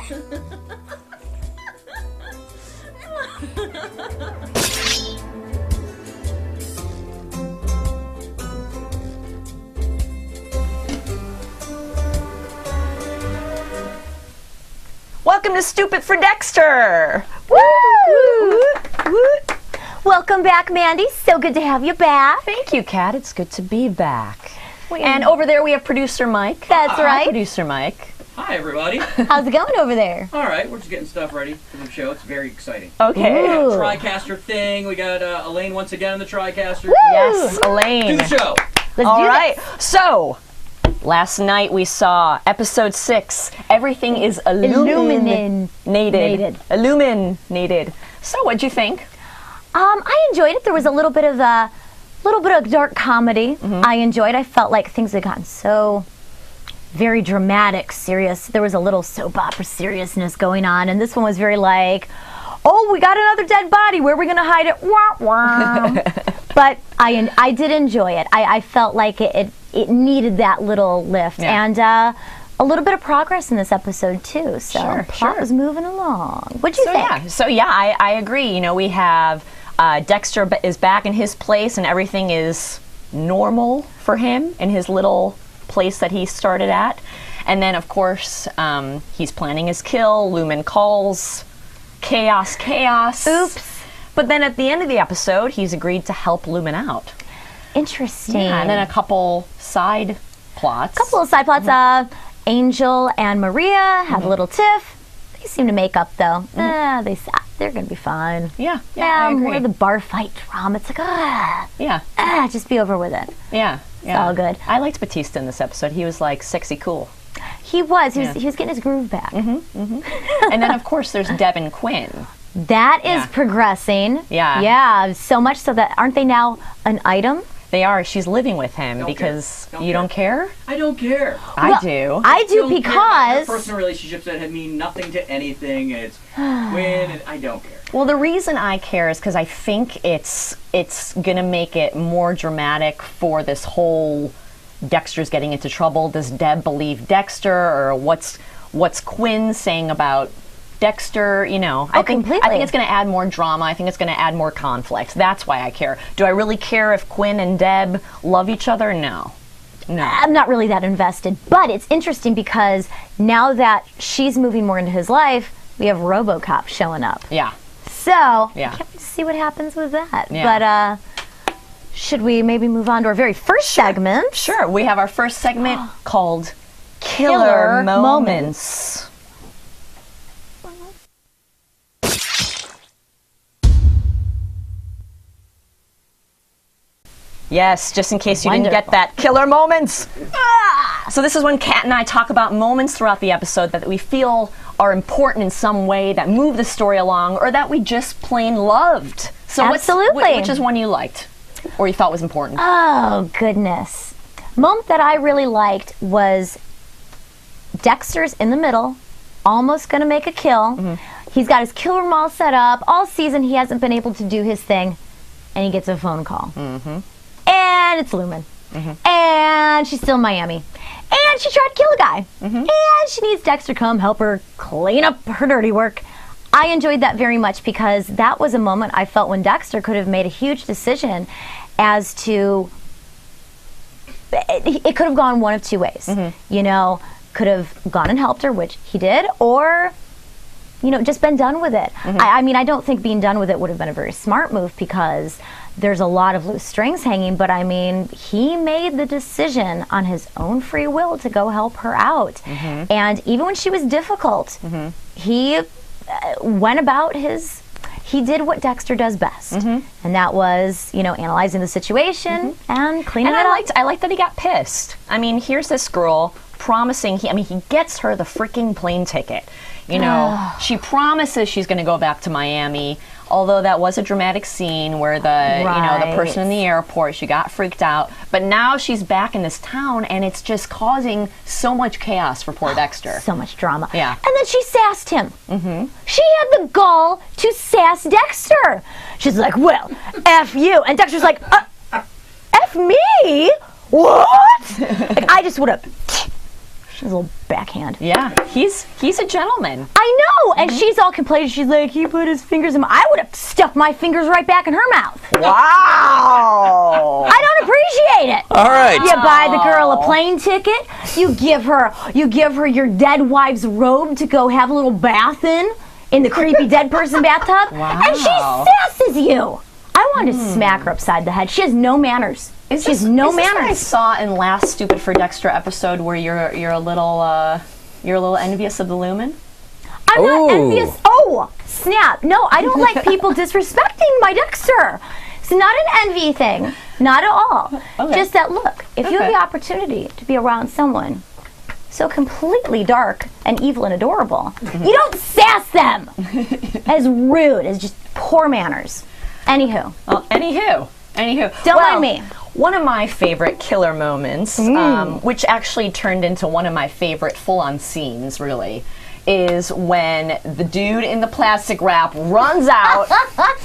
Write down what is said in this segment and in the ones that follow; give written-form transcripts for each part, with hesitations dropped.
Welcome to Stupid for Dexter! Woo! Welcome back, Mandy. So good to have you back. Thank you, Kat. It's good to be back. And over there we have producer Mike. That's right. Producer Mike. Hi, everybody. How's it going over there? All right, we're just getting stuff ready for the show. It's very exciting. Okay. We got Ooh. a TriCaster thing. We got Elaine once again on the TriCaster. Woo! Yes, Elaine. Do the show. Let's All do right. this. So, last night we saw episode 6. Everything is illuminated. Illuminated. So, what'd you think? I enjoyed it. There was a little bit of dark comedy. I enjoyed. I felt like things had gotten so very dramatic, serious. There was a little soap opera seriousness going on, and this one was very like, oh, we got another dead body. Where are we going to hide it? Wah, wah. But I did enjoy it. I felt like it needed that little lift, and a little bit of progress in this episode too. So plot was moving along. What'd you think? I agree. You know, we have Dexter is back in his place, and everything is normal for him in his little place that he started at. And then, of course, he's planning his kill. Lumen calls. Chaos. Oops. But then at the end of the episode, he's agreed to help Lumen out. Interesting. Yeah, and then a couple side plots. Angel and Maria have a little tiff. They seem to make up, though. They're going to be fine. Yeah, I agree. More of the bar fight drama. It's like, just be over with it. Yeah. It's all good. I liked Batista in this episode. He was like sexy cool. He was. He was getting his groove back. And then, of course, there's Deb and Quinn. That is progressing. Yeah. Yeah, so much so that, aren't they now an item? They are. She's living with him because you don't care? I don't care. I do. I do Don't care about because... your personal relationships that mean nothing to anything, and it's Quinn, and I don't care. Well, the reason I care is because I think it's going to make it more dramatic for this whole Dexter's getting into trouble. Does Deb believe Dexter, or what's Quinn saying about Dexter? You know, I think it's going to add more drama. I think it's going to add more conflict. That's why I care. Do I really care if Quinn and Deb love each other? No. I'm not really that invested, but it's interesting because now that she's moving more into his life, we have RoboCop showing up. Yeah. So, I can't wait to see what happens with that. Yeah. But should we maybe move on to our very first segment? Sure. We have our first segment called Killer Moments. Yes, just in case you didn't get that. Killer moments! So this is when Kat and I talk about moments throughout the episode that we feel are important in some way, that move the story along, or that we just plain loved. So Absolutely. Which is one you liked, or you thought was important? Oh, goodness. Moment that I really liked was Dexter's in the middle, almost going to make a kill. He's got his kill room all set up. All season he hasn't been able to do his thing, and he gets a phone call. And it's Lumen. And she's still in Miami. And she tried to kill a guy. And she needs Dexter to come help her clean up her dirty work. I enjoyed that very much because that was a moment I felt when Dexter could have made a huge decision as to... It could have gone one of two ways. You know, could have gone and helped her, which he did, or... you know, just been done with it. I mean, I don't think being done with it would have been a very smart move because there's a lot of loose strings hanging, but I mean, he made the decision on his own free will to go help her out. And even when she was difficult, he went about he did what Dexter does best. And that was, you know, analyzing the situation and cleaning it up. I liked that he got pissed. I mean, here's this girl promising, he gets her the freaking plane ticket. You know, she promises she's going to go back to Miami, although that was a dramatic scene where the person in the airport, she got freaked out. But now she's back in this town, and it's just causing so much chaos for poor Dexter. So much drama. Yeah. And then she sassed him. She had the gall to sass Dexter. She's like, well, F you. And Dexter's like, F me? What? Like, I just would have... She's a little backhand. Yeah, he's a gentleman. I know, and she's all complaining. She's like, he put his fingers in my... I would have stuffed my fingers right back in her mouth. Wow. I don't appreciate it. All right. You buy the girl a plane ticket. You give her your dead wife's robe to go have a little bath in the creepy dead person bathtub. Wow. And she sasses you. I want to smack her upside the head. She has no manners. She has no Is this manners. what I saw in last Stupid for Dexter episode where you're a little envious of the Lumen? I'm not envious. Oh, snap. No, I don't like people disrespecting my Dexter. It's not an envy thing. Not at all. Okay. Just that, look, if you have the opportunity to be around someone so completely dark and evil and adorable, you don't sass them as rude as just poor manners. Anywho. Anywho. Don't mind me. One of my favorite killer moments, which actually turned into one of my favorite full-on scenes, really, is when the dude in the plastic wrap runs out,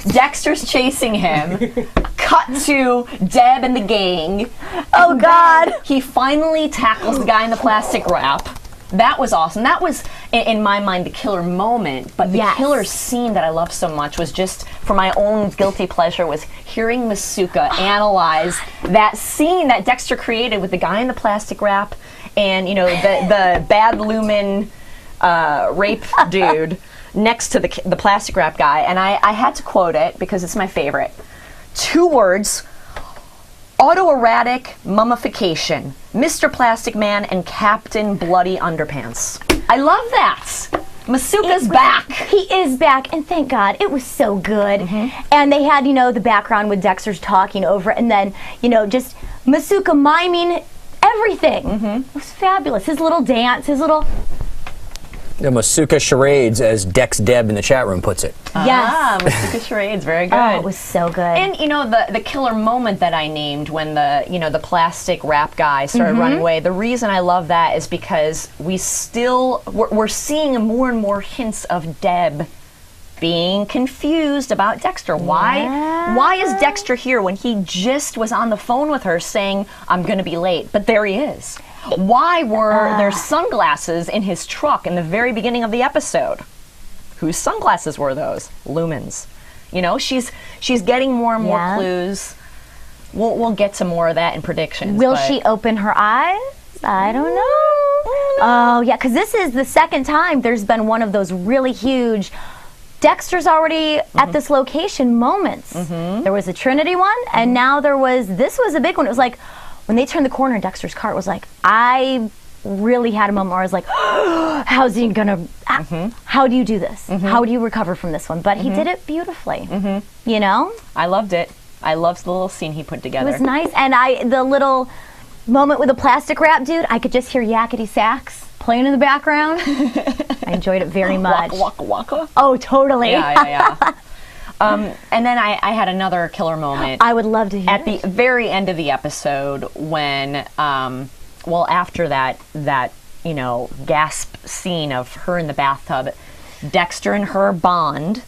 Dexter's chasing him, cut to Deb and the gang. Oh, God. He finally tackles the guy in the plastic wrap. That was awesome. That was, in my mind, the killer moment. But the killer scene that I love so much was just, for my own guilty pleasure, was hearing Masuka analyze that scene that Dexter created with the guy in the plastic wrap and, you know, the bad Lumen rape dude next to the plastic wrap guy. And I had to quote it because it's my favorite. 2 words: autoerotic mummification. Mr. Plastic Man and Captain Bloody Underpants. I love that. Masuka's back. He is back, and thank God. It was so good. And they had, you know, the background with Dexter's talking over it, and then, you know, just Masuka miming everything. It was fabulous. His little dance, his little... The Masuka charades, as Dex Deb in the chat room puts it. Yes. Masuka charades, very good. Oh, it was so good. And you know the killer moment that I named when the plastic wrap guy started running away. The reason I love that is because we're seeing more and more hints of Deb being confused about Dexter. Why is Dexter here when he just was on the phone with her saying, I'm going to be late? But there he is. Why were there sunglasses in his truck in the very beginning of the episode? Whose sunglasses were those? Lumen's. You know, she's getting more and more clues. We'll get to more of that in predictions. Will she open her eyes? I don't know. Oh, yeah, because this is the second time there's been one of those really huge Dexter's already at this location moments. There was a Trinity one, and now this was a big one. It was like, when they turned the corner in Dexter's car, it was like, I really had a moment where I was like, how's he gonna, how do you do this? How do you recover from this one? But he did it beautifully, you know? I loved it. I loved the little scene he put together. It was nice, and the little moment with the plastic wrap dude, I could just hear yakety sax playing in the background. I enjoyed it very much. Waka waka waka. Oh, totally. Yeah. And then I had another killer moment. I would love to hear at the very end of the episode when, after that gasp scene of her in the bathtub, Dexter and her bond,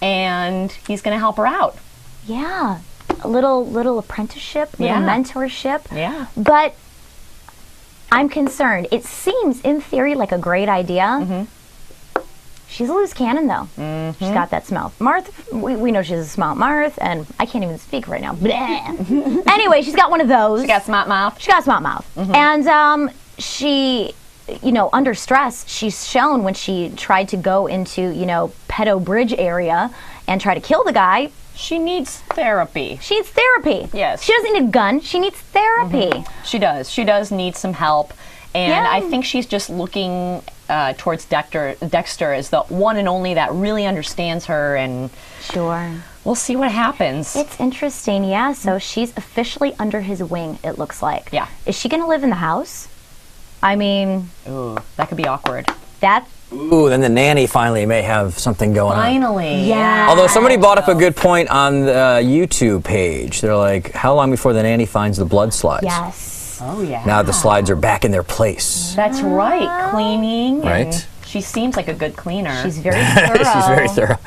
and he's going to help her out. Yeah, a little apprenticeship, little mentorship. Yeah. But I'm concerned. It seems, in theory, like a great idea. She's a loose cannon, though. She's got that smell. Marth, we know she has a smell. Marth, and I can't even speak right now. Anyway, she's got one of those. She got smart mouth. She got smart mouth. And she, you know, under stress, she's shown when she tried to go into, you know, Pedo Bridge area and try to kill the guy. She needs therapy. She needs therapy. Yes. She doesn't need a gun. She needs therapy. She does. She does need some help. And I think she's just looking towards Dexter as the one and only that really understands her, and sure, we'll see what happens. It's interesting, yeah. So she's officially under his wing, it looks like. Yeah. Is she going to live in the house? I mean... Ooh, that could be awkward. Ooh, then the nanny finally may have something going on. Finally. Yeah. Although somebody brought up a good point on the YouTube page. They're like, how long before the nanny finds the blood slides? Yes. Oh, yeah. Now the slides are back in their place. That's right. Cleaning. Right. And she seems like a good cleaner. She's very thorough. She's very thorough.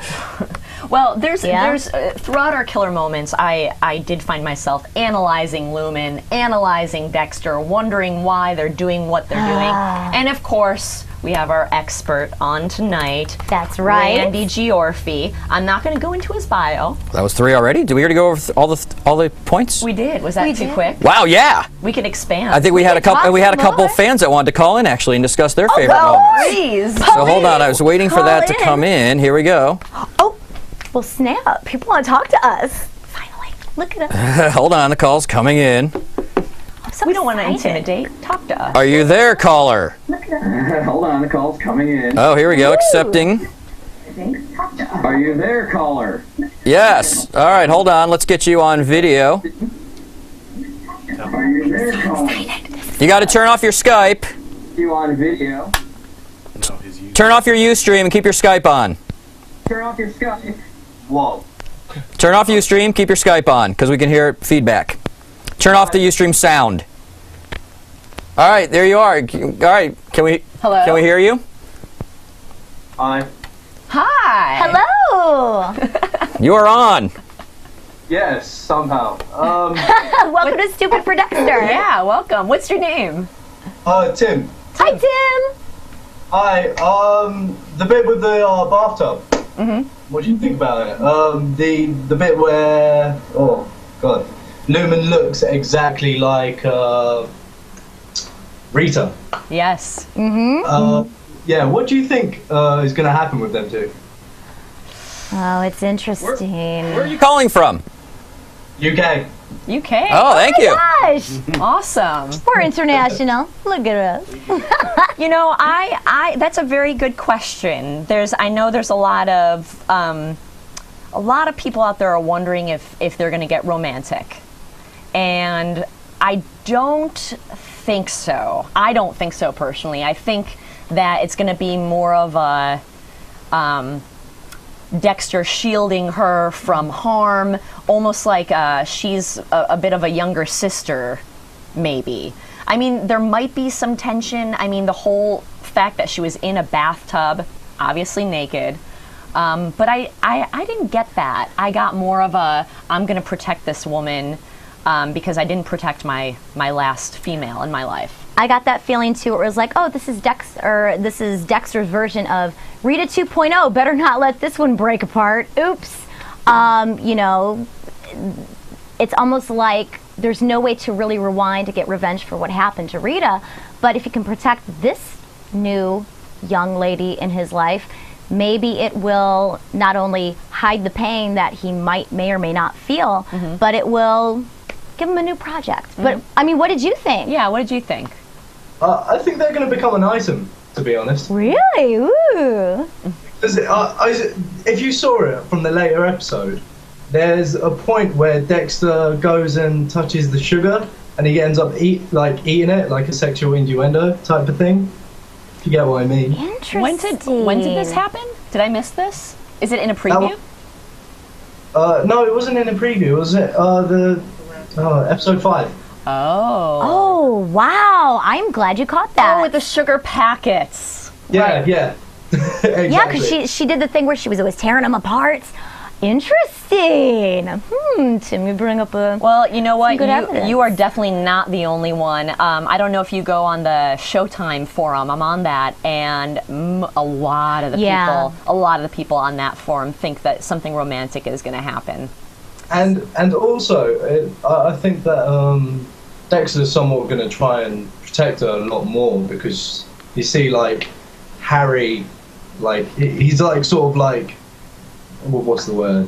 Well, there's throughout our killer moments, I did find myself analyzing Lumen, analyzing Dexter, wondering why they're doing what they're doing, and of course we have our expert on tonight. That's right, Mandy Giorfi. I'm not going to go into his bio. That was 3 already. Did we already go over all the points? We did. Was that too quick? Wow, yeah. We could expand. I think we had a couple fans that wanted to call in actually and discuss their favorite moments. Please. So hold on, I was waiting for that to come in. Here we go. Oh, well, snap! People want to talk to us. Finally, look at us. Hold on, the call's coming in. So we don't want to excited. intimidate. Talk to us. Are you there, caller? Hold on, the call's coming in. Oh, here we go. Accepting. Are you there, caller? Yes. All right, hold on. Let's get you on video. Are you there, caller? You got to turn off your Skype. You on video? Turn off your Ustream and keep your Skype on. Turn off your Skype. Whoa. Turn off Ustream, keep your Skype on, because we can hear feedback. Turn off the Ustream sound. All right, there you are. All right, can we hear you? Hi. Hi. Hello. You are on. Yes, somehow. Welcome to Stupid for Dexter. Yeah, welcome. What's your name? Tim. Hi, Tim. Hi. The bit with the bathtub. What do you think about it? The bit where Lumen looks exactly like Rita. Yes. Yeah. What do you think is going to happen with them two? Oh, it's interesting. Where are you calling from? UK. UK. Oh, thank you. Gosh, Awesome. we're international. Look at us. You know, I that's a very good question. I know there's a lot of people out there are wondering if they're going to get romantic, and I don't think so. I don't think so personally. I think that it's going to be more of a Dexter shielding her from harm, almost like she's a bit of a younger sister, maybe. I mean, there might be some tension. I mean, the whole fact that she was in a bathtub, obviously naked, but I didn't get that. I got more of a, I'm going to protect this woman because I didn't protect my last female in my life. I got that feeling too. It was like, oh, this is Dexter's version of Rita 2.0. Better not let this one break apart. Oops. You know, it's almost like there's no way to really rewind to get revenge for what happened to Rita. But if you can protect this new young lady in his life, maybe it will not only hide the pain that he may or may not feel, but it will give him a new project. But I mean, what did you think? Yeah, what did you think? I think they're going to become an item, to be honest. Really? Ooh. If you saw it from the later episode, there's a point where Dexter goes and touches the sugar, and he ends up eating it, like a sexual innuendo type of thing. If you get what I mean. Interesting. When did this happen? Did I miss this? Is it in a preview? No, it wasn't in a preview. Was it episode 5? Oh, wow. I'm glad you caught that. Oh, with the sugar packets. Yeah, Right. yeah. Exactly. Yeah, because she did the thing where she was always tearing them apart. Interesting. Tim, you bring up a... Well, you know what? good evidence. You are definitely not the only one. I don't know if you go on the Showtime forum. I'm on that, and a lot of the people on that forum think that something romantic is going to happen. And also, I think that Dexter's somewhat going to try and protect her a lot more, because you see, like, Harry, like, he's like sort of like, what's the word?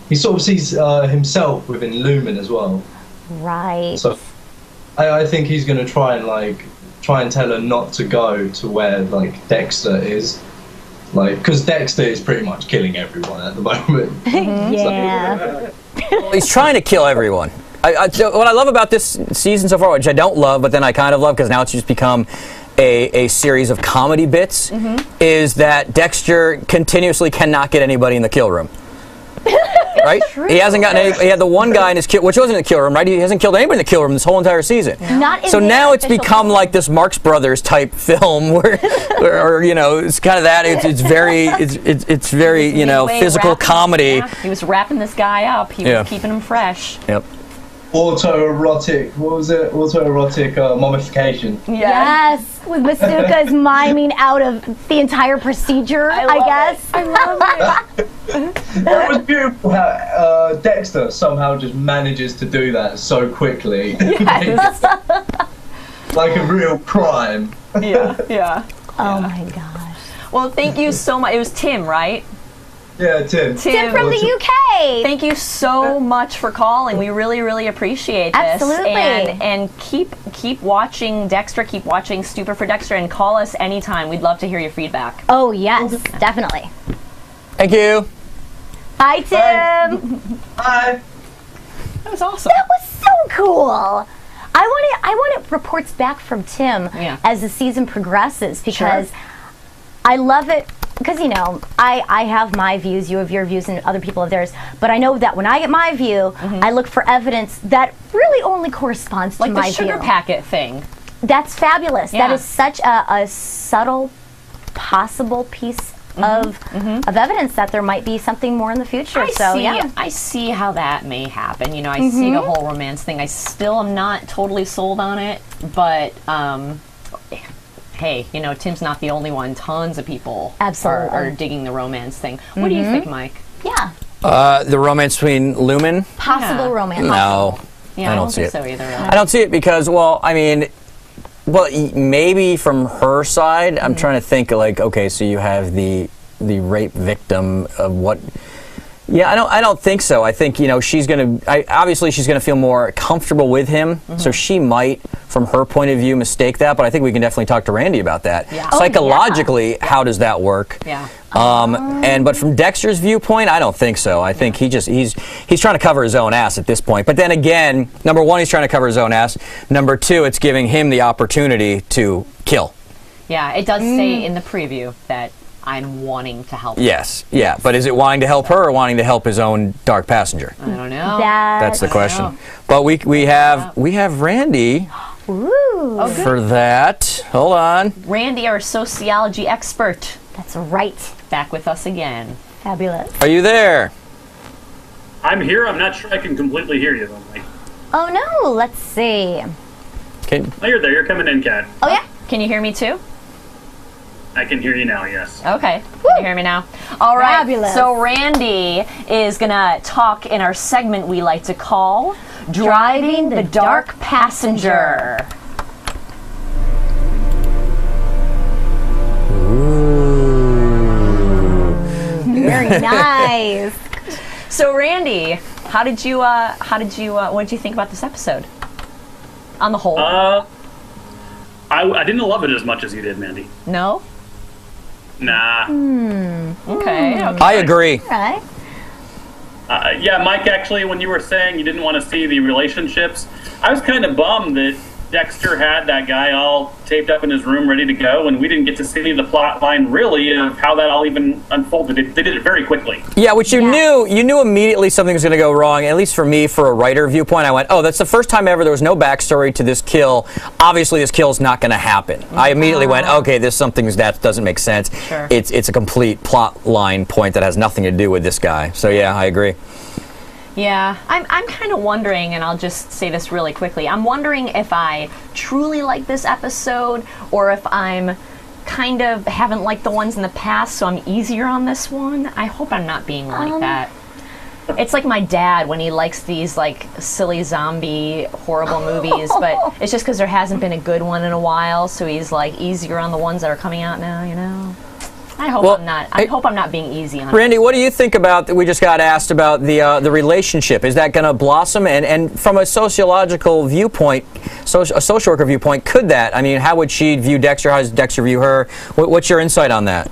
He sort of sees himself within Lumen as well. Right. So I think he's going to try and tell her not to go to where, like, Dexter is. Like, because Dexter is pretty much killing everyone at the moment. Yeah. Well, he's trying to kill everyone. What I love about this season so far, which I don't love, but then I kind of love because now it's just become a series of comedy bits, is that Dexter continuously cannot get anybody in the kill room. Right? He hasn't gotten any. He had the one guy in his kill, which wasn't a kill room, right? He hasn't killed anybody in the kill room this whole entire season. Not in So the now it's official become film. like this Marx Brothers type film, where, or you know, it's kind of that. It's very, it's very, you know, Midway physical wrapping- comedy. yeah, he was wrapping this guy up. He was keeping him fresh. Yep. Autoerotic, what was it? Autoerotic mummification. Yes, with Masuka is miming out of the entire procedure, I guess. I love it. That was beautiful how Dexter somehow just manages to do that so quickly. Yes. Like a real crime. yeah. Oh my gosh. Well, thank you so much. It was Tim, right? Yeah, Tim. Tim from the UK. Thank you so much for calling. We really, really appreciate this. Absolutely. And keep watching Dexter. Keep watching Stupid for Dexter, and call us anytime. We'd love to hear your feedback. Oh yes, definitely. Thank you. Hi, Tim. Hi. That was awesome. That was so cool. I want reports back from Tim as the season progresses, because I love it. Because, you know, I have my views, you have your views, and other people have theirs. But I know that when I get my view, I look for evidence that really only corresponds to Like my the sugar view. packet thing. That's fabulous. Yeah. That is such a subtle, possible piece of evidence that there might be something more in the future. I see how that may happen. You know, I see the whole romance thing. I still am not totally sold on it, but hey, you know, Tim's not the only one. Tons of people are digging the romance thing. What do you think, Mike? Yeah. The romance between Lumen? Possible romance. No. Yeah, I don't see think it. so either. Really. I don't see it because, well, I mean, maybe from her side, I'm trying to think like, okay, so you have the rape victim of what? Yeah, I don't think so. I think, you know, obviously she's gonna feel more comfortable with him, so she might, from her point of view, mistake that. But I think we can definitely talk to Randy about that. Yeah. Psychologically, how does that work? Yeah. But from Dexter's viewpoint, I don't think so. I think he's trying to cover his own ass at this point. But then again, number one, he's trying to cover his own ass. Number two, it's giving him the opportunity to kill. Yeah, it does say in the preview that I'm wanting to help. Yes, yeah. But is it wanting to help her or wanting to help his own dark passenger? I don't know. That's the I don't question. know. But we have Randy Ooh. for that. Hold on. Randy, our sociology expert, That's right. back with us again. Fabulous. Are you there? I'm here. I'm not sure I can completely hear you, though. Like, Oh no, let's see. Okay. oh, you're there. You're coming in, Kat. Oh yeah? Can you hear me too? I can hear you now, yes. Okay. Can you hear me now? All right. Fabulous. So Randy is going to talk in our segment we like to call Driving the Dark Passenger. Very nice. So Randy, what did you think about this episode? On the whole? I didn't love it as much as you did, Mandy. No? Nah. Okay. I agree. All right. Yeah, Mike, actually, when you were saying you didn't want to see the relationships, I was kind of bummed that Dexter had that guy all taped up in his room ready to go, and we didn't get to see the plot line really of how that all even unfolded. They did it very quickly. Yeah, which you knew immediately something was going to go wrong. At least for me, for a writer viewpoint, I went, oh, that's the first time ever there was no backstory to this kill. Obviously, this kill's not going to happen. I immediately went, okay, there's something that doesn't make sense. Sure. It's a complete plot line point that has nothing to do with this guy. So yeah, I agree. Yeah, I'm kind of wondering, and I'll just say this really quickly, I'm wondering if I truly like this episode, or if I'm kind of haven't liked the ones in the past, so I'm easier on this one. I hope I'm not being like that. It's like my dad when he likes these like silly zombie horrible movies, but it's just because there hasn't been a good one in a while, so he's like easier on the ones that are coming out now, you know? I hope I'm not being easy on it. Randy, what do you think about? We just got asked about the relationship. Is that going to blossom? And from a sociological viewpoint, a social worker viewpoint, could that? I mean, how would she view Dexter? How does Dexter view her? What's your insight on that?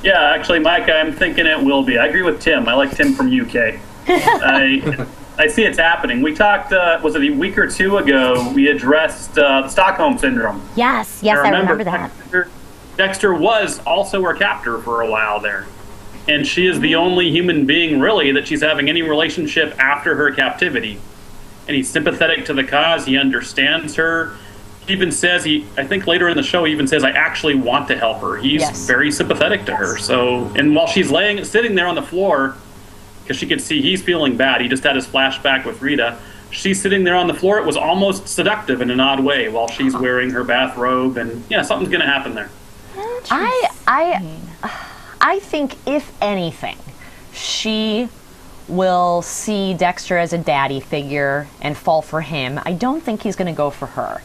Yeah, actually, Mike, I'm thinking it will be. I agree with Tim. I like Tim from UK. I see it's happening. We talked, was it a week or two ago, we addressed the Stockholm Syndrome. Yes, I remember that. Dexter was also her captor for a while there. and she is the only human being, really, that she's having any relationship after her captivity. And he's sympathetic to the cause. He understands her. He even says, I think later in the show, he even says, I actually want to help her. He's very sympathetic to her. So, and while she's sitting there on the floor, because she could see he's feeling bad, he just had his flashback with Rita. She's sitting there on the floor. It was almost seductive in an odd way while she's wearing her bathrobe, and something's going to happen there. I think, if anything, she will see Dexter as a daddy figure and fall for him. I don't think he's going to go for her.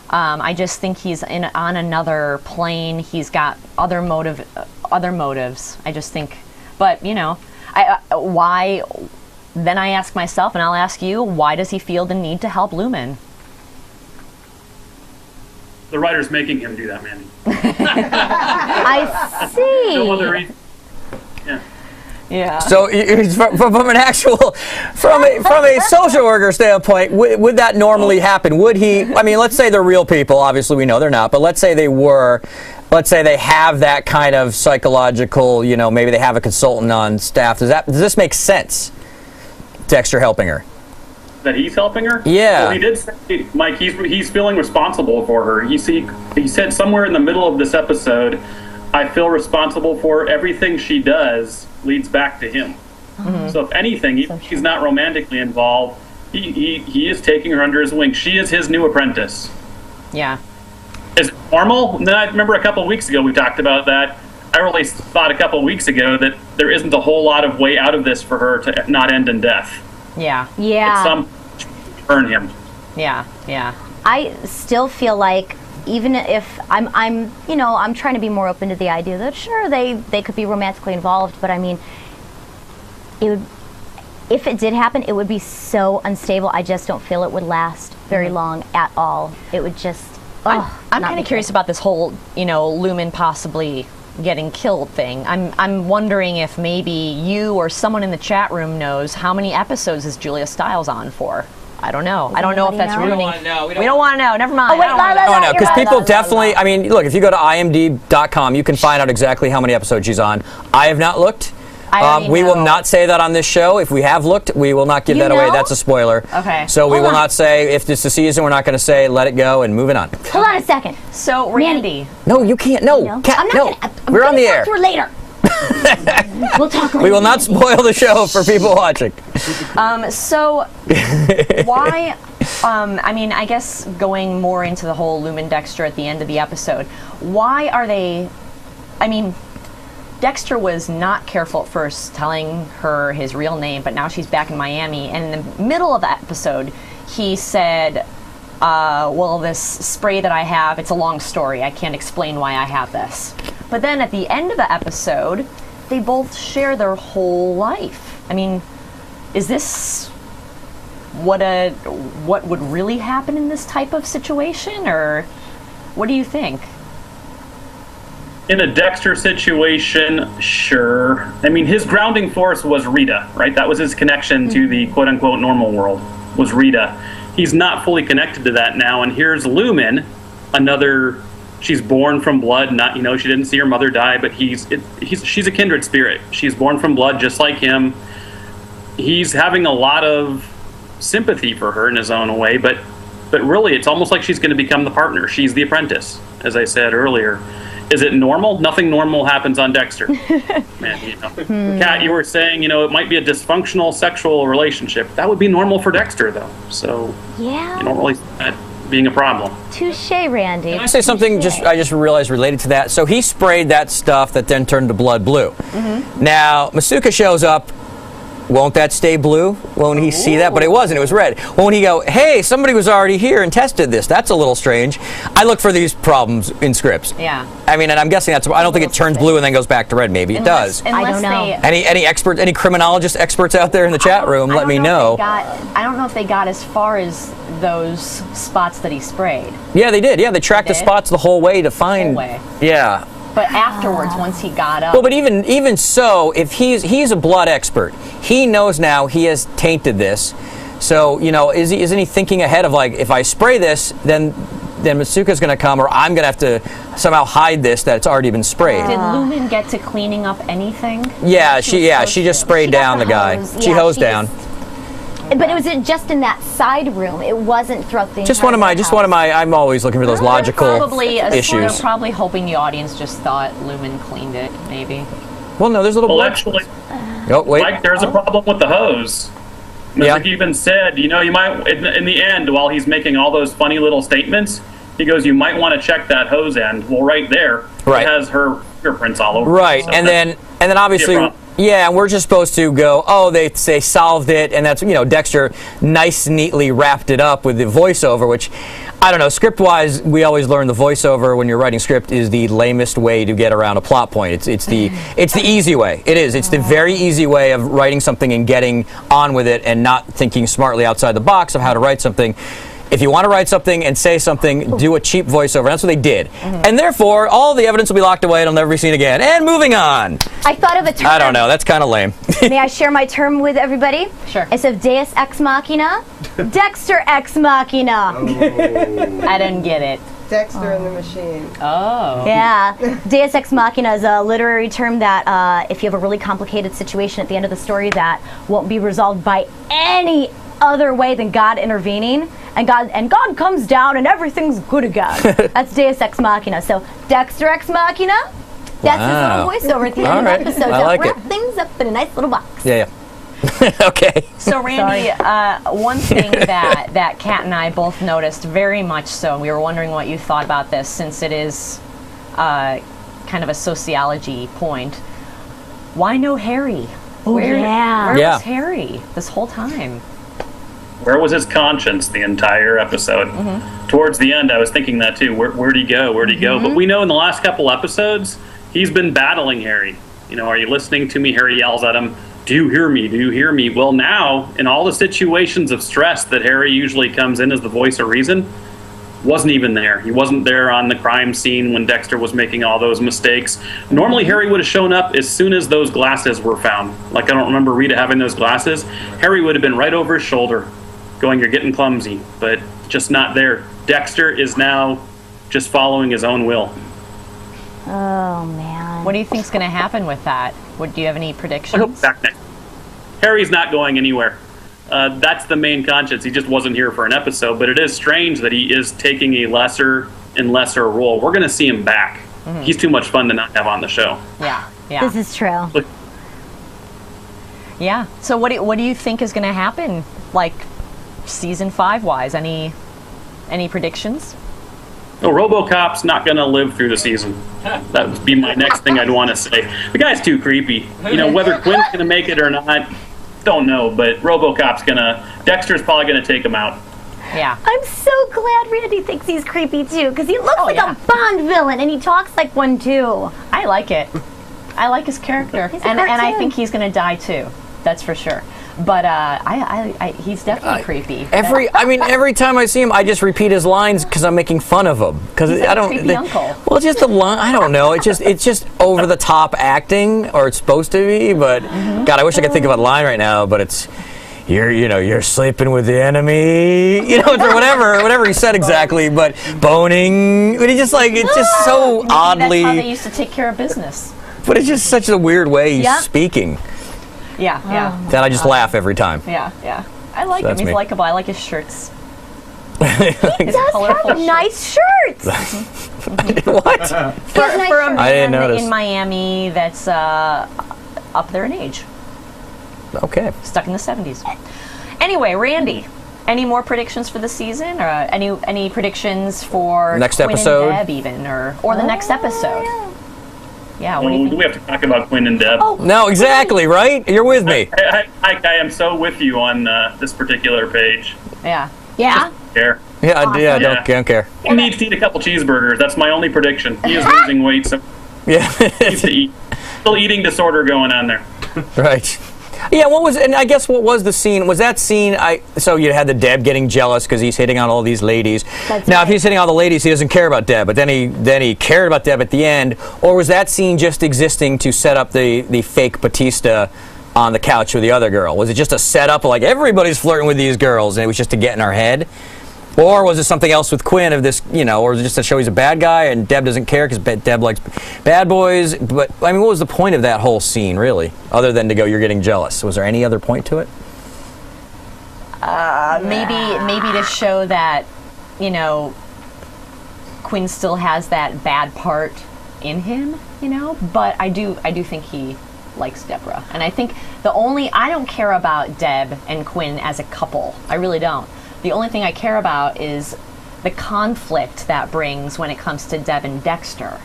I just think he's on another plane. He's got other motives. I just think, but why? Then I ask myself, and I'll ask you, why does he feel the need to help Lumen? The writer's making him do that, Mandy. I see. No other reason. Yeah. Yeah. So from a social worker standpoint, would that normally happen? Would he? I mean, let's say they're real people. Obviously, we know they're not. But let's say they were. Let's say they have that kind of psychological. Maybe they have a consultant on staff. Does this make sense? Dexter helping her. That he's helping her? Yeah. Well, he did say, Mike, he's feeling responsible for her. He said somewhere in the middle of this episode, I feel responsible for everything she does leads back to him. Mm-hmm. So if anything, even if he's not romantically involved, he is taking her under his wing. She is his new apprentice. Yeah. Is it normal? And then I remember a couple of weeks ago we talked about that. I really thought a couple of weeks ago that there isn't a whole lot of way out of this for her to not end in death. Yeah. Yeah. Some burn him. Yeah. Yeah. I still feel like, even if I'm trying to be more open to the idea that sure they could be romantically involved, but I mean, if it did happen, it would be so unstable. I just don't feel it would last very long at all. It would just. I'm kind of curious about this whole Lumen possibly getting killed thing. I'm wondering if maybe you or someone in the chat room knows how many episodes is Julia Stiles on for. I don't know. I don't know if that's ruining. We don't want to know. Never mind. Oh, wait, no, because people definitely. I mean, look, if you go to imdb.com, you can find out exactly how many episodes she's on. I have not looked. We will not say that on this show. If we have looked, we will not give that away. That's a spoiler. Okay. So we will not say, if it's the season, we're not going to say, let it go and moving on. Hold on a second. So, Randy. No, you can't. No. We're on the air. We're later. We'll talk later. We will not spoil the show for people watching. So, why... I guess going more into the whole Lumen Dexter at the end of the episode, why are they... Dexter was not careful at first telling her his real name, but now she's back in Miami. And in the middle of the episode, he said, this spray that I have, it's a long story. I can't explain why I have this. But then at the end of the episode, they both share their whole life. I mean, is this what would really happen in this type of situation? Or what do you think? In a Dexter situation, sure. I mean, his grounding force was Rita, right? That was his connection to the quote-unquote normal world, was Rita. He's not fully connected to that now, and here's Lumen, she's born from blood, she didn't see her mother die, but she's a kindred spirit. She's born from blood just like him. He's having a lot of sympathy for her in his own way, but really it's almost like she's going to become the partner. She's the apprentice, as I said earlier. Is it normal? Nothing normal happens on Dexter. Man, Kat, you were saying, it might be a dysfunctional sexual relationship. That would be normal for Dexter, though. So, yeah. You don't really see that being a problem. Touche, Randy. Can I say something I just realized related to that? So he sprayed that stuff that then turned to blood blue. Mm-hmm. Now, Masuka shows up. Won't that stay blue? Won't he see that? But it wasn't. It was red. Won't he go, hey, somebody was already here and tested this. That's a little strange. I look for these problems in scripts. Yeah. I mean, and I'm guessing I don't think it turns blue and then goes back to red. Maybe it does. I don't know. Any criminologist experts out there in the chat room, let me know. I don't know if they got as far as those spots that he sprayed. Yeah, they did. Yeah, they tracked the spots the whole way to find. Yeah. But afterwards, once he got up... Well, but even so, if he's a blood expert, he knows now he has tainted this. So, isn't he thinking ahead of, like, if I spray this, then then Masuka's going to come, or I'm going to have to somehow hide this that it's already been sprayed. Did Lumen get to cleaning up anything? Yeah, she just sprayed She got down the guy. hose. She Yeah, hosed she down. But it was just in that side room. It wasn't throughout the Just entire one of my. I'm always looking for those logical They're issues. probably hoping the audience just thought Lumen cleaned it, maybe. Well, no, there's a little. Well, blood. actually, Oh wait. Mike, there's a problem with the hose. Yeah. Like even said, you might, in the end, while he's making all those funny little statements, he goes, you might want to check that hose end. Well, right there, Right. it has her fingerprints all over it. Right, So and that's- then obviously, problem. yeah, and we're just supposed to go, oh, they solved it, and that's, Dexter neatly wrapped it up with the voiceover, which, I don't know, script-wise, we always learn the voiceover when you're writing script is the lamest way to get around a plot point. It's the easy way. It is. It's the very easy way of writing something and getting on with it and not thinking smartly outside the box of how to write something. If you want to write something and say something, do a cheap voiceover. That's what they did. And therefore, all the evidence will be locked away and it'll never be seen again. And moving on. I thought of a term. I don't know. That's kind of lame. May I share my term with everybody? Sure. Instead of Deus Ex Machina, Dexter Ex Machina. I didn't get it. Dexter and the Machine. Oh. Yeah. Deus Ex Machina is a literary term that if you have a really complicated situation at the end of the story that won't be resolved by any other way than God intervening, and God comes down and everything's good again. That's Deus Ex Machina. So Dexter Ex Machina, that's Wow. his little voiceover at the All end right. of the episode. I like wrap it. things up in a nice little box. Yeah. Okay. So Randy, one thing that Kat and I both noticed very much so, and we were wondering what you thought about this, since it is kind of a sociology point. Why no Harry? Where Yeah. was Harry this whole time? Where was his conscience the entire episode? Towards the end, I was thinking that too. Where'd he go? Where'd he go? But we know in the last couple episodes, he's been battling Harry. Are you listening to me? Harry yells at him, do you hear me? Do you hear me? Well, now, in all the situations of stress that Harry usually comes in as the voice of reason, wasn't even there. He wasn't there on the crime scene when Dexter was making all those mistakes. Normally, Harry would have shown up as soon as those glasses were found. Like, I don't remember Rita having those glasses. Harry would have been right over his shoulder, going, you're getting clumsy, but just not there. Dexter is now just following his own will. Oh, man. What do you think's going to happen with that? Do you have any I hope predictions? back next. Harry's not going anywhere. That's the main conscience. He just wasn't here for an episode, but it is strange that he is taking a lesser and lesser role. We're going to see him back. He's too much fun to not have on the show. Yeah. This is true. Look, Yeah. So what do you think is going to happen, like season 5 wise? Any predictions? no, RoboCop's not going to live through the season. That would be my next thing I'd want to say. The guy's too creepy. Whether Quinn's going to make it or not, don't know. But RoboCop's Dexter's probably going to take him out. Yeah. I'm so glad Randy thinks he's creepy too, because he looks like yeah. a Bond villain, and he talks like one too. I like it. I like his character, He's a and I cartoon. think he's going to die too. That's for sure. But he's definitely creepy. Every time I see him, I just repeat his lines because I'm making fun of him. Because He's like I a don't. creepy uncle. Well, it's just the line. I don't know. It's just over the top acting, or it's supposed to be. But God, I wish I could think of a line right now. But it's you're sleeping with the enemy, or whatever he said exactly. But boning. But it's just so oddly. That's how they used to take care of business. But it's just such a weird way he's Yep. speaking Yeah. that I just laugh every time. Yeah. I like that's him. He's me. likable. I like his shirts. He does colorful have nice shirts. What? He has nice For a shirts. I didn't man notice. in Miami that's up there in age, Okay. stuck in the 70s. Anyway, Randy, any more predictions for the season, or any predictions for Next Quinn episode? and Deb even, or the next episode? Yeah. What do you Do think? we have to talk about Quinn and Deb? No, exactly, right? You're with me. I am so with you on this particular page. Yeah. Yeah. Care. Yeah, Yeah. don't care. He needs to eat a couple cheeseburgers. That's my only prediction. He is losing weight, so Yeah, he needs to eat. Little eating disorder going on there. right. Yeah, what was the scene? Was that scene, so you had the Deb getting jealous because he's hitting on all these ladies. That's now, right. if he's hitting on all the ladies, he doesn't care about Deb, but then he cared about Deb at the end, or was that scene just existing to set up the fake Batista on the couch with the other girl? Was it just a setup, like everybody's flirting with these girls, and it was just to get in our head? Or was it something else with Quinn of this, or was it just to show he's a bad guy and Deb doesn't care because Deb likes bad boys? But, I mean, what was the point of that whole scene, really? Other than to go, you're getting jealous. Was there any other point to it? Maybe to show that, Quinn still has that bad part in him, But I do think he likes Deborah. And I think I don't care about Deb and Quinn as a couple. I really don't. The only thing I care about is the conflict that brings when it comes to Deb and Dexter.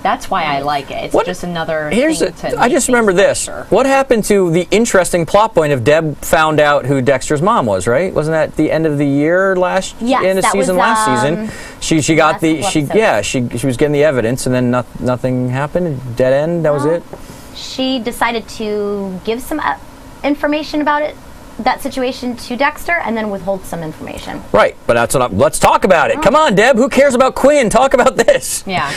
That's why I like it. It's just another thing I just remember this. Dexter. What happened to the interesting plot point of Deb found out who Dexter's mom was, right? Wasn't that the end of the year last season? She got she was getting the evidence and then nothing happened. Dead end. That was it. She decided to give some information about that situation to Dexter and then withhold some information. Right, but let's talk about it. Come on, Deb. Who cares about Quinn? Talk about this. Yeah,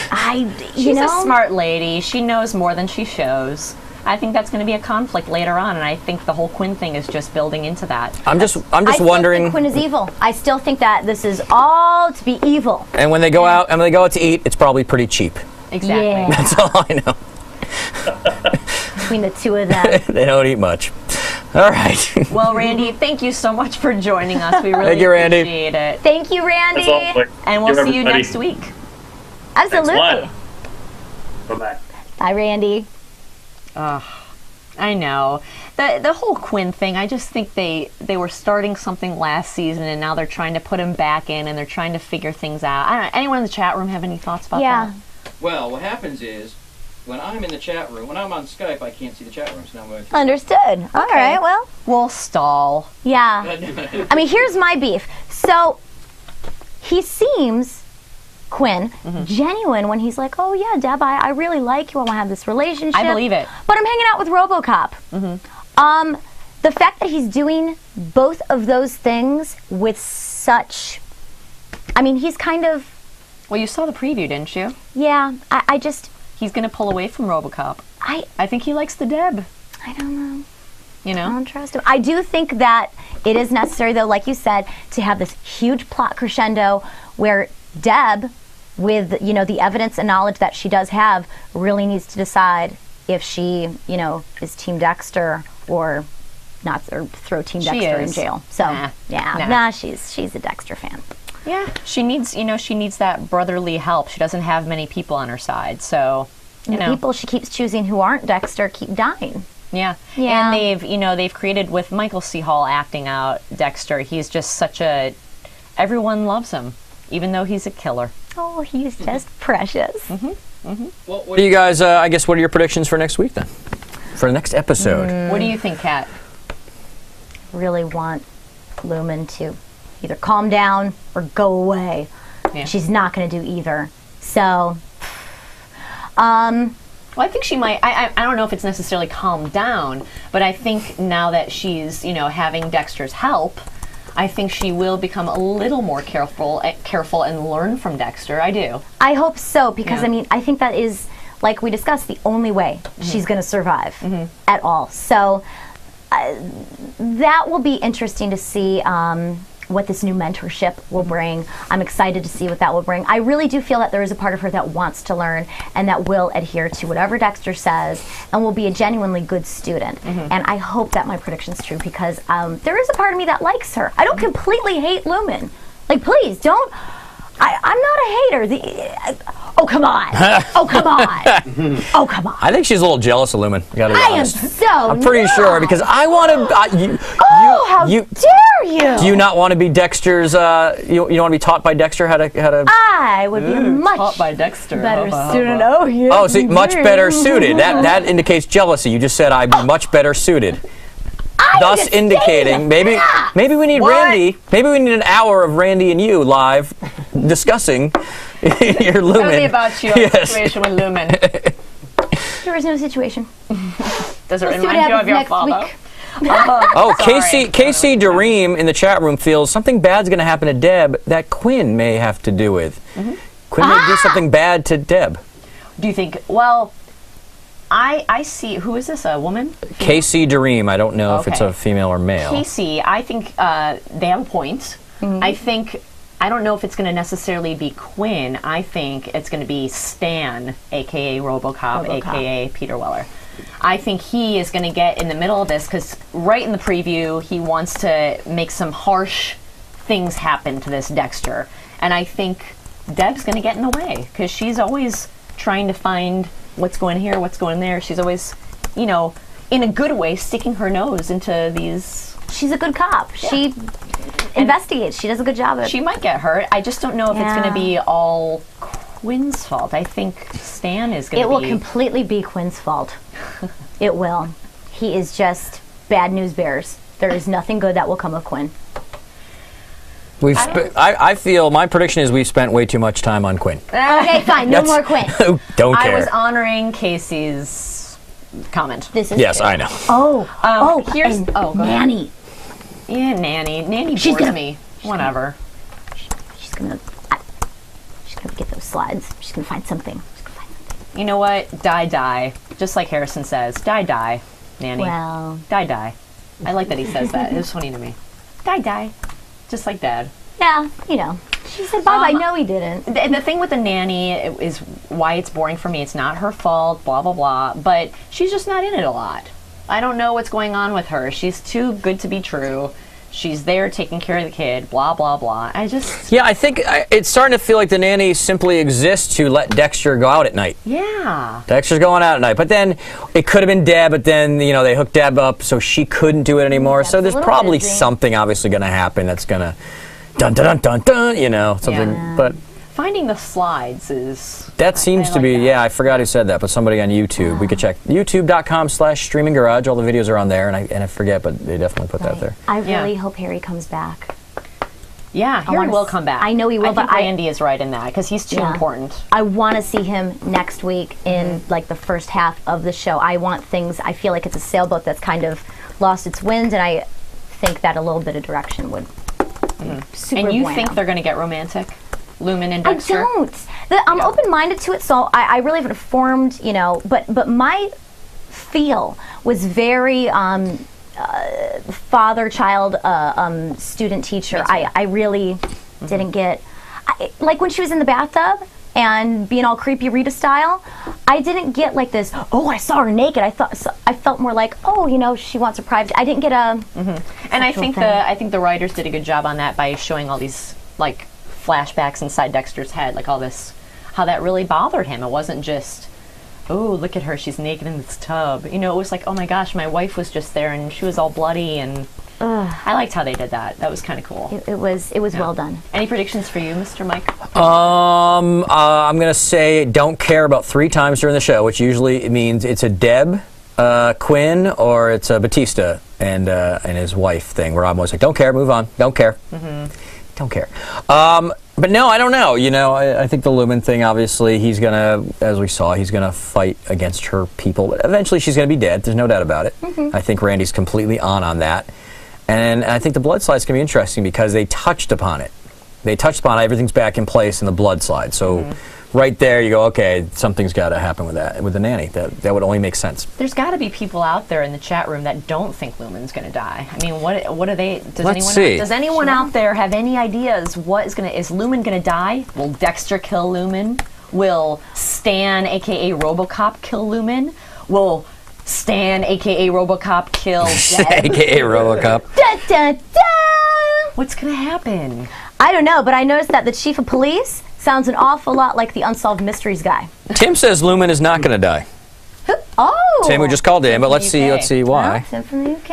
she's a smart lady. She knows more than she shows. I think that's going to be a conflict later on, and I think the whole Quinn thing is just building into that. I'm just wondering. I still think Quinn is evil. I still think that this is all to be evil. And when they go out to eat, it's probably pretty cheap. Exactly. Yeah. That's all I know. Between the two of them, they don't eat much. All right. Well, Randy, thank you so much for joining us. We really Thank you, Randy. appreciate it. thank you, Randy. And we'll see you next week. Absolutely. Bye-bye. Bye, Randy. I know. The whole Quinn thing, I just think they were starting something last season, and now they're trying to put him back in, and they're trying to figure things out. I don't know, anyone in the chat room have any thoughts about that? Well, what happens is, when I'm in the chat room, when I'm on Skype, I can't see the chat room, so now I'm going to... Understood. All right, well. We'll stall. Yeah. I mean, here's my beef. So, he seems, Quinn, genuine when he's like, oh, yeah, Deb, I really like you. I want to have this relationship. I believe it. But I'm hanging out with RoboCop. The fact that he's doing both of those things with such... I mean, he's kind of... Well, you saw the preview, didn't you? Yeah, I just... He's going to pull away from RoboCop. I think he likes the Deb. I don't know. I don't trust him. I do think that it is necessary, though, like you said, to have this huge plot crescendo where Deb, with, the evidence and knowledge that she does have, really needs to decide if she, is Team Dexter or not, or throw Team Dexter in jail. So, she's a Dexter fan. Yeah, she needs that brotherly help. She doesn't have many people on her side, so the people she keeps choosing who aren't Dexter keep dying. Yeah. And they've created, with Michael C. Hall acting out Dexter, he's just everyone loves him, even though he's a killer. Oh, he's just precious. Well, what do you guys? What are your predictions for next week then? For the next episode? What do you think, Kat? Really want Lumen to either calm down or go away. Yeah. She's not going to do either. So, well, I think she might. I don't know if it's necessarily calmed down, but I think now that she's having Dexter's help, I think she will become a little more careful and learn from Dexter. I do. I hope so, because I think that is, like we discussed, the only way she's going to survive at all. So that will be interesting to see. What this new mentorship will bring. I'm excited to see what that will bring. I really do feel that there is a part of her that wants to learn and that will adhere to whatever Dexter says and will be a genuinely good student. And I hope that my prediction's true, because there is a part of me that likes her. I don't completely hate Lumen. Like, please, don't. I'm not a hater. Oh, come on. Oh, come on. Oh, come on. I think she's a little jealous of Lumen. I am so I'm pretty sure, because I want to... how dare you? Do you not want to be Dexter's... you want to be taught by Dexter how to... I would be much taught by Dexter. Better suited. Oh, yeah. Oh, see, much better suited. That indicates jealousy. You just said I'd be much better suited. Thus indicating maybe we need Randy. Maybe we need an hour of Randy and you live discussing your Lumen. Tell me about your situation with Lumen. There is no situation. Does it remind you of your father? Casey Dareem in the chat room feels something bad's going to happen to Deb that Quinn may have to do with. Quinn may do something bad to Deb. Do you think? Well, I see. Who is this? A woman? Casey Dareem. I don't know if it's a female or male. Casey, I think they have a point. I think I don't know if it's going to necessarily be Quinn. I think it's going to be Stan, a.k.a. RoboCop, a.k.a. Peter Weller. I think he is going to get in the middle of this because right in the preview, he wants to make some harsh things happen to this Dexter. And I think Deb's going to get in the way because she's always trying to find what's going here, what's going there. She's always, you know, in a good way, sticking her nose into these... She's a good cop. Yeah. She investigates. She does a good job of it. She might get hurt. I just don't know if it's going to be all Quinn's fault. I think Stan is going to be... It will completely be Quinn's fault. It will. He is just bad news bears. There is nothing good that will come of Quinn. I feel my prediction is we've spent way too much time on Quinn. Okay, fine. No more Quinn. Don't care. I was honoring Casey's comment. This is yes, true. I know. Here's Nanny. Yeah, Nanny bores me. Whatever. She's gonna get those slides. She's gonna find something. You know what? Die. Just like Harrison says, die, Nanny. Well, die. I like that he says that. It was funny to me. Die. Just like Dad. Yeah, you know. She said bye-bye. No, he didn't. The thing with the nanny is why it's boring for me. It's not her fault, blah, blah, blah. But she's just not in it a lot. I don't know what's going on with her. She's too good to be true. She's there taking care of the kid, blah, blah, blah. Yeah, I think it's starting to feel like the nanny simply exists to let Dexter go out at night. Yeah. Dexter's going out at night. But then it could have been Deb, but then, you know, they hooked Deb up so she couldn't do it anymore. So there's probably something obviously going to happen that's going to dun, you know, something. Yeah. But finding the slides is... That seems to be, I forgot who said that, but somebody on YouTube. We could check youtube.com/Streamin Garage. All the videos are on there, and I forget, but they definitely put that there. I really hope Harry comes back. Yeah, Harry will come back. I know he will, but Randy is right in that, because he's too important. I want to see him next week in, like, the first half of the show. I feel like it's a sailboat that's kind of lost its wind, and I think that a little bit of direction would be super And you bueno. think they're going to get romantic? Lumen and Dexter? I don't. I'm open-minded to it, so I really haven't formed, you know, but my feel was very father-child, student-teacher. I really didn't get... like when she was in the bathtub and being all creepy Rita style, I didn't get like this, oh, I saw her naked. I felt more like, oh, you know, she wants her privacy. I didn't get a... And I think the writers did a good job on that by showing all these, like, flashbacks inside Dexter's head, like all this, how that really bothered him. It wasn't just, oh, look at her, she's naked in this tub. You know, it was like, oh my gosh, my wife was just there and she was all bloody, and I liked how they did that. That was kind of cool. It was well done. Any predictions for you, Mr. Mike? I'm gonna say don't care about 3 times during the show, which usually means it's a Deb, Quinn, or it's a Batista and his wife thing, where I'm always like, don't care, move on, don't care. Don't care. But no, I don't know. You know, I think the Lumen thing, obviously, he's going to, as we saw, he's going to fight against her people. But eventually she's going to be dead. There's no doubt about it. I think Randy's completely on that. And I think the blood slide's going to be interesting because they touched upon it. They touched upon it. Everything's back in place in the blood slide. So right there you go, okay, something's got to happen with that, with the nanny. That would only make sense. There's got to be people out there in the chat room that don't think Lumen's going to die. I mean, what are they? Does anyone out there have any ideas? Is Lumen going to die? Will Dexter kill Lumen? Will Stan, aka RoboCop, kill Lumen? Will Stan, aka RoboCop, kill Deb? aka RoboCop. Da, da, da. What's going to happen? I don't know, but I noticed that the chief of police sounds an awful lot like the Unsolved Mysteries guy. Tim says Lumen is not going to die. Oh! Tim, we just called in, but let's see why. Tim from the UK.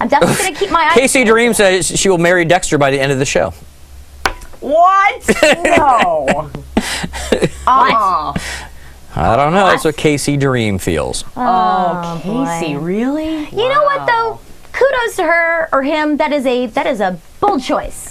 I'm definitely going to keep my eyes... Casey Dream says she will marry Dexter by the end of the show. What? No. What? I don't know. That's what Casey Dream feels. Oh, Casey, really? You know what, though? Kudos to her or him. That is a bold choice.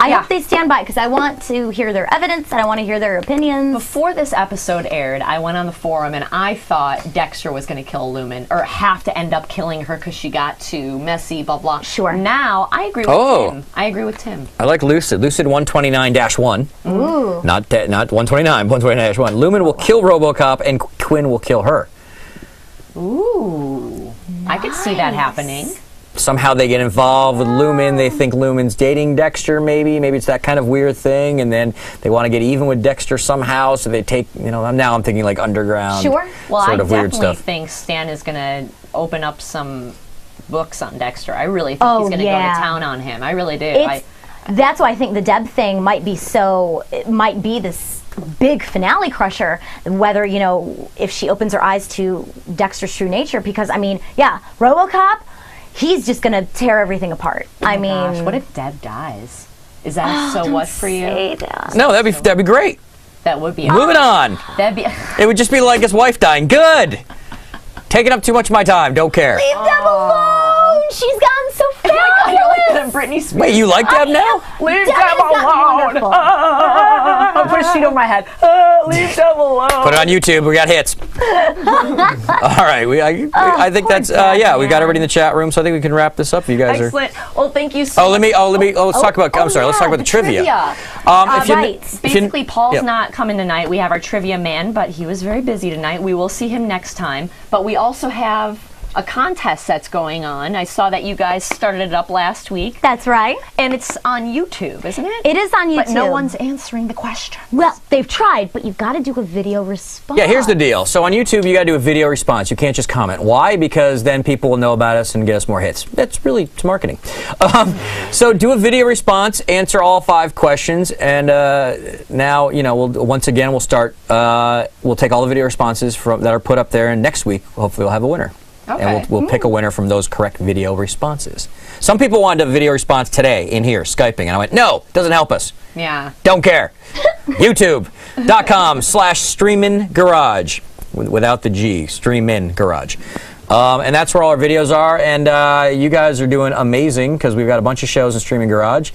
I hope they stand by, because I want to hear their evidence and I want to hear their opinions. Before this episode aired, I went on the forum and I thought Dexter was going to kill Lumen, or have to end up killing her because she got too messy, blah, blah. Sure. Now, I agree with Tim. I agree with Tim. I like Lucid. Lucid 129-1. Ooh. Not 129, 129-1. Lumen will kill RoboCop and Quinn will kill her. Ooh. Nice. I could see that happening. somehow they get involved with Lumen. They think Lumen's dating Dexter, maybe it's that kind of weird thing, and then they want to get even with Dexter somehow, so they take, now I'm thinking like underground Well, sort I of weird definitely stuff. think Stan is going to open up some books on Dexter. I really think he's going to go to town on him. I really do. That's why I think the Deb thing might be this big finale crusher, whether, if she opens her eyes to Dexter's true nature, because, RoboCop, he's just going to tear everything apart. Gosh, what if Deb dies? Is that so what for you? No, that'd be great. That would be. Moving on. It would just be like his wife dying. Good. Taking up too much of my time. Don't care. Leave Deb alone. She's gotten so fabulous. You're like that Britney Spears. Wait, you like Deb now? Leave Deb Deb alone. I'll put a sheet over my head. Leave Deb alone. Put it on YouTube. We got hits. All right. I think that's we got everybody in the chat room, so I think we can wrap this up. You guys Excellent. Well, thank you so much. Let's talk about. I'm sorry. Let's talk about the trivia. Basically, Paul's not coming tonight. We have our trivia man, but he was very busy tonight. We will see him next time. But we also have a contest that's going on. I saw that you guys started it up last week. That's right. And it's on YouTube, isn't it? It is on YouTube. But no one's answering the question. Well, they've tried, but you've got to do a video response. Yeah, here's the deal. So on YouTube, you got to do a video response. You can't just comment. Why? Because then people will know about us and get us more hits. It's marketing. So do a video response, answer all 5 questions, and now we'll start. We'll take all the video responses that are put up there, and next week hopefully we'll have a winner. Okay. And we'll pick a winner from those correct video responses. Some people wanted a video response today in here, Skyping, and I went, no, doesn't help us. Yeah. Don't care. YouTube.com/Streamin Garage, without the G, Streamin Garage. And that's where all our videos are, and you guys are doing amazing, because we've got a bunch of shows in Streamin Garage.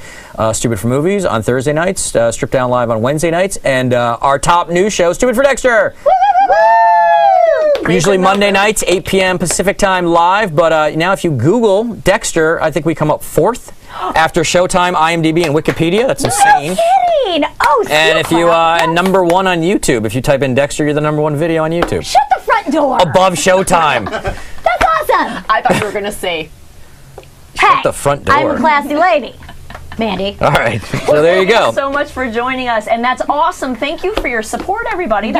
Stupid for Movies on Thursday nights, Strip Down Live on Wednesday nights, and our top news show, Stupid for Dexter! Usually Monday nights, 8 p.m. Pacific time live, but now if you Google Dexter, I think we come up 4th after Showtime, IMDb, and Wikipedia. That's insane. No kidding! Oh, and if you and number 1 on YouTube. If you type in Dexter, you're the number 1 video on YouTube. Shut the front door! Above Showtime. That's awesome! I thought you were going to say. Shut the front door. I'm a classy lady. Mandy. All right. So there you go. Thank you so much for joining us, and that's awesome. Thank you for your support, everybody.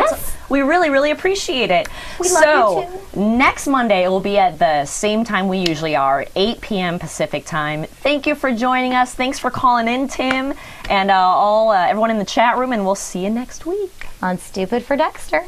We really, really appreciate it. We love you too. Next Monday, it will be at the same time we usually are, 8 p.m. Pacific time. Thank you for joining us. Thanks for calling in, Tim, and everyone in the chat room, and we'll see you next week on Stupid for Dexter.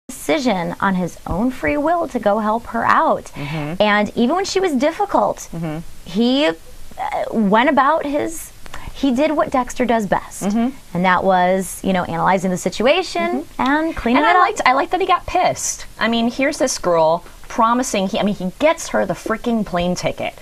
Decision on his own free will to go help her out. And even when she was difficult, he went about he did what Dexter does best, and that was, analyzing the situation and cleaning it up. I liked that he got pissed. I mean, here's this girl promising, he gets her the freaking plane ticket.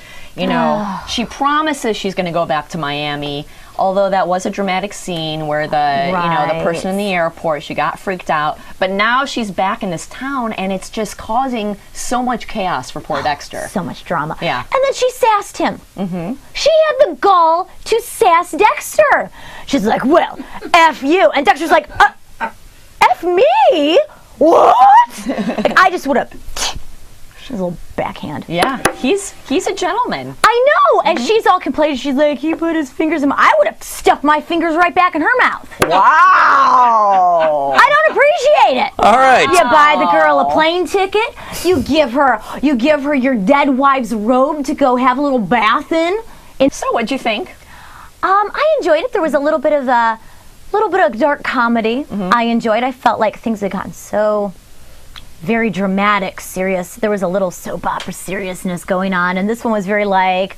She promises she's going to go back to Miami, although that was a dramatic scene where the person in the airport, she got freaked out. But now she's back in this town, and it's just causing so much chaos for poor Dexter. So much drama. Yeah. And then she sassed him. She had the gall to sass Dexter. She's like, well, F you. And Dexter's like, F me? What? Like, I just would have... She's a little backhand. Yeah, he's a gentleman. I know, and she's all complaining. She's like, he put his fingers in my... I would have stuffed my fingers right back in her mouth. Wow. I don't appreciate it. All right. You buy the girl a plane ticket. You give her your dead wife's robe to go have a little bath in. So what'd you think? I enjoyed it. There was a little bit of dark comedy. I enjoyed. I felt like things had gotten so very dramatic, serious. There was a little soap opera seriousness going on, and this one was very like,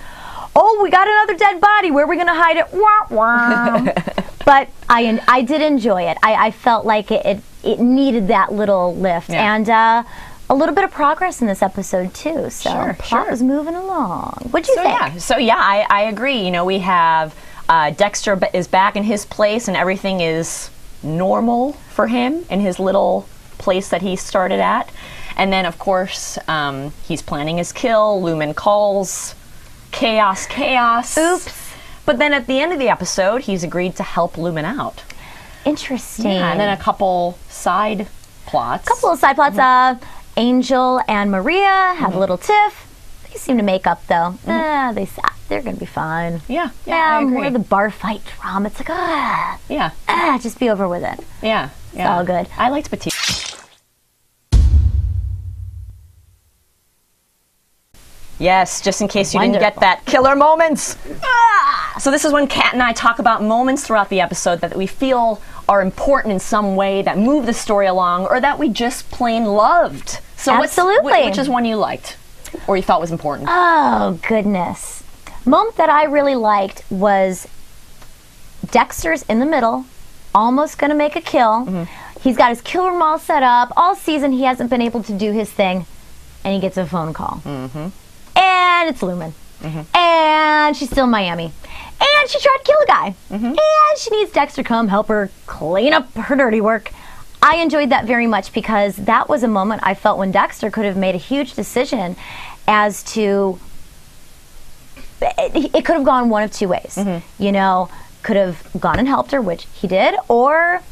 oh, we got another dead body. Where are we going to hide it? Wah, wah. But I did enjoy it. I felt like it needed that little lift. Yeah. And a little bit of progress in this episode, too. So plot was moving along. What'd you think? I agree. You know, we have Dexter is back in his place and everything is normal for him in his little place that he started at. And then, of course, he's planning his kill. Lumen calls. Chaos. Oops. But then at the end of the episode, he's agreed to help Lumen out. Interesting. Yeah, and then a couple side plots. Angel and Maria have a little tiff. They seem to make up, though. They're going to be fine. Yeah, I agree. More of the bar fight drama. It's like, just be over with it. Yeah. It's all good. I liked Petite. Yes, just in case you didn't get that. Killer moments! So this is when Kat and I talk about moments throughout the episode that we feel are important in some way, that move the story along, or that we just plain loved. So Absolutely. Which is one you liked, or you thought was important? Oh, goodness. Moment that I really liked was Dexter's in the middle, almost going to make a kill. He's got his kill room all set up. All season he hasn't been able to do his thing, and he gets a phone call. And it's Lumen. And she's still in Miami. And she tried to kill a guy. And she needs Dexter to come help her clean up her dirty work. I enjoyed that very much because that was a moment I felt when Dexter could have made a huge decision as to... It could have gone one of two ways. You know, could have gone and helped her, which he did, or...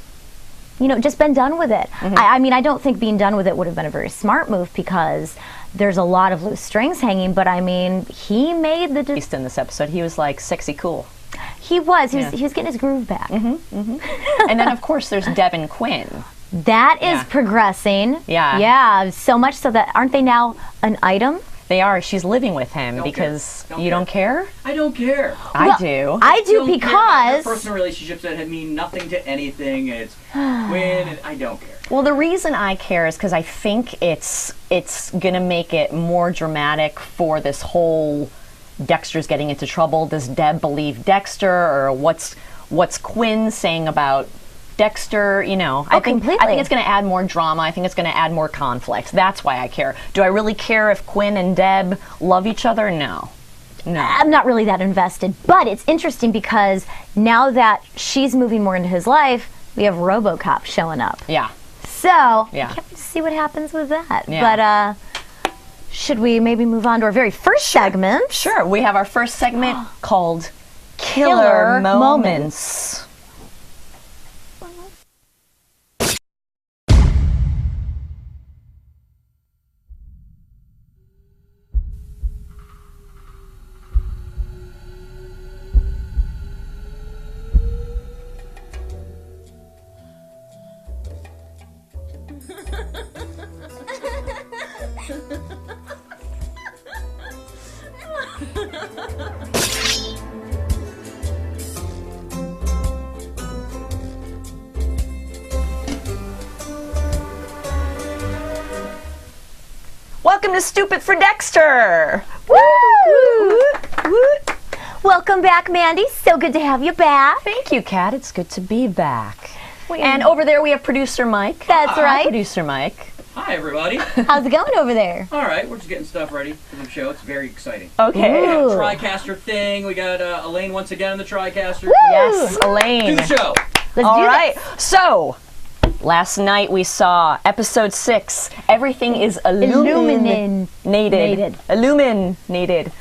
you know, just been done with it. I mean, I don't think being done with it would have been a very smart move because there's a lot of loose strings hanging, but I mean, he made the... At least in this episode, he was like sexy cool. He was. He was getting his groove back. And then, of course, there's Deb and Quinn. That is progressing. Yeah, so much so that, aren't they now an item? They are. She's living with him because you don't care? I don't care. I do. I do Don't care because... about personal relationships that mean nothing to anything, and it's Quinn, and I don't care. Well, the reason I care is because I think it's going to make it more dramatic for this whole Dexter's getting into trouble. Does Deb believe Dexter, or what's Quinn saying about Dexter? You know, I think it's going to add more drama. I think it's going to add more conflict. That's why I care. Do I really care if Quinn and Deb love each other? No. I'm not really that invested, but it's interesting because now that she's moving more into his life, we have RoboCop showing up. Yeah. So, I can't wait to see what happens with that. Yeah. But should we maybe move on to our very first segment? Sure. We have our first segment called Killer Moments. Welcome to Stupid for Dexter! Woo! Welcome back, Mandy. So good to have you back. Thank you, Kat. It's good to be back. And over there we have producer Mike. That's right. Producer Mike. Hi, everybody. How's it going over there? All right, we're just getting stuff ready for the show. It's very exciting. Okay. Ooh. TriCaster thing. We got Elaine once again on the TriCaster. Woo! Yes, Elaine. Do the show. Let's All do right. this. So, last night we saw episode 6. Everything is illuminated. Illuminated. Illuminated.